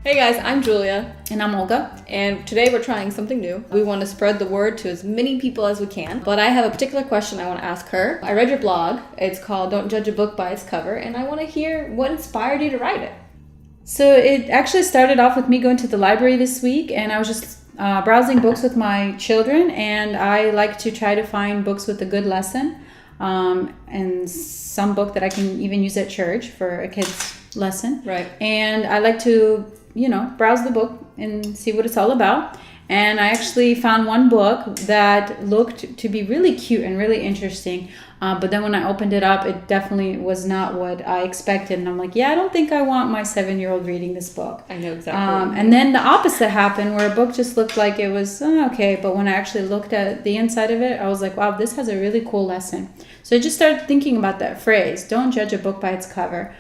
Hey guys, I'm Julia. And I'm Olga. And today we're trying something new. We want to spread the word to as many people as we can. But I have a particular question I want to ask her. I read your blog. It's called Don't Judge a Book by Its Cover. And I want to hear what inspired you to write it. So it actually started off with me going to the library this week, and I was just browsing books with my children, and I like to try to find books with a good lesson, and some book that I can even use at church for a kid's lesson. Right. And I like to, browse the book and see what it's all about. And I actually found one book that looked to be really cute and really interesting. But then when I opened it up, it definitely was not what I expected. And I'm like, I don't think I want my 7-year-old reading this book. I know exactly. And then the opposite happened, where a book just looked like it was okay. But when I actually looked at the inside of it, I was like, wow, this has a really cool lesson. So I just started thinking about that phrase, don't judge a book by its cover.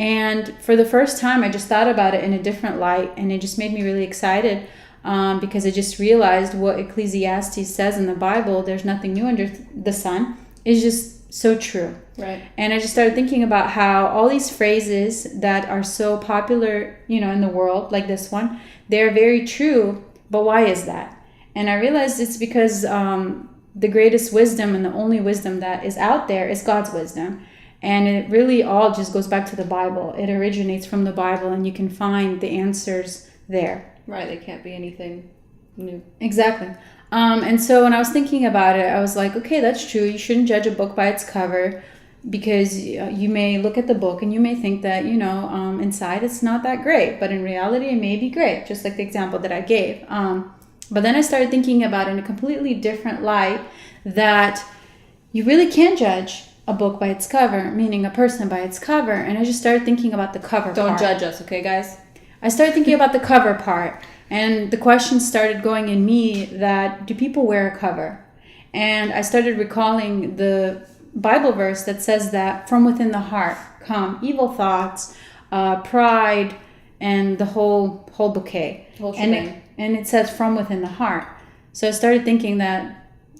And for the first time, I just thought about it in a different light. And it just made me really excited. Because I just realized what Ecclesiastes says in the Bible, there's nothing new under the sun, is just so true. Right. And I just started thinking about how all these phrases that are so popular, in the world, like this one, they're very true, but why is that? And I realized it's because the greatest wisdom and the only wisdom that is out there is God's wisdom. And it really all just goes back to the Bible. It originates from the Bible, and you can find the answers there. Right, they can't be anything new. Exactly. And so when I was thinking about it, I was like, okay, that's true. You shouldn't judge a book by its cover, because you may look at the book and you may think that, inside it's not that great. But in reality, it may be great, just like the example that I gave. But then I started thinking about it in a completely different light, that you really can't judge a book by its cover, meaning a person by its cover. And I just started thinking about the cover Don't part. judge us, okay, guys? I started thinking about the cover part, and the question started going in me that, do people wear a cover? And I started recalling the Bible verse that says that from within the heart come evil thoughts, pride, and the whole bouquet. Whole and shebang. it says from within the heart. So I started thinking that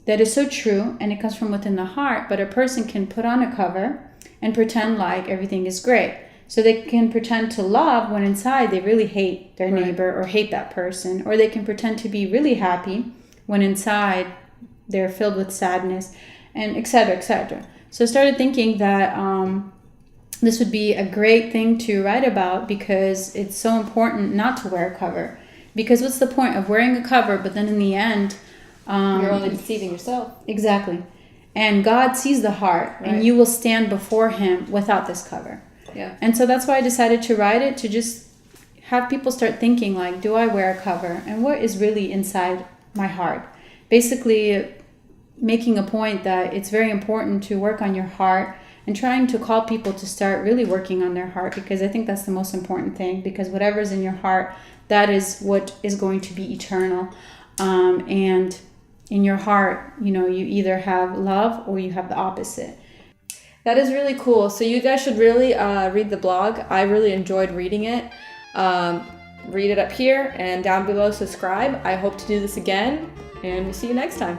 is so true, and it comes from within the heart, but a person can put on a cover and pretend like everything is great. So they can pretend to love when inside they really hate their neighbor or hate that person. Or they can pretend to be really happy when inside they're filled with sadness, and et cetera, et cetera. So I started thinking that this would be a great thing to write about, because it's so important not to wear a cover. Because what's the point of wearing a cover, but then in the end... you're only deceiving yourself. Exactly. And God sees the heart, and you will stand before Him without this cover. Yeah. And so that's why I decided to write it, to just have people start thinking, like, do I wear a cover? And what is really inside my heart? Basically, making a point that it's very important to work on your heart, and trying to call people to start really working on their heart, because I think that's the most important thing, because whatever's in your heart, that is what is going to be eternal. And in your heart, you either have love or you have the opposite. That is really cool. So you guys should really read the blog. I really enjoyed reading it. Read it up here and down below. Subscribe. I hope to do this again, and we'll see you next time.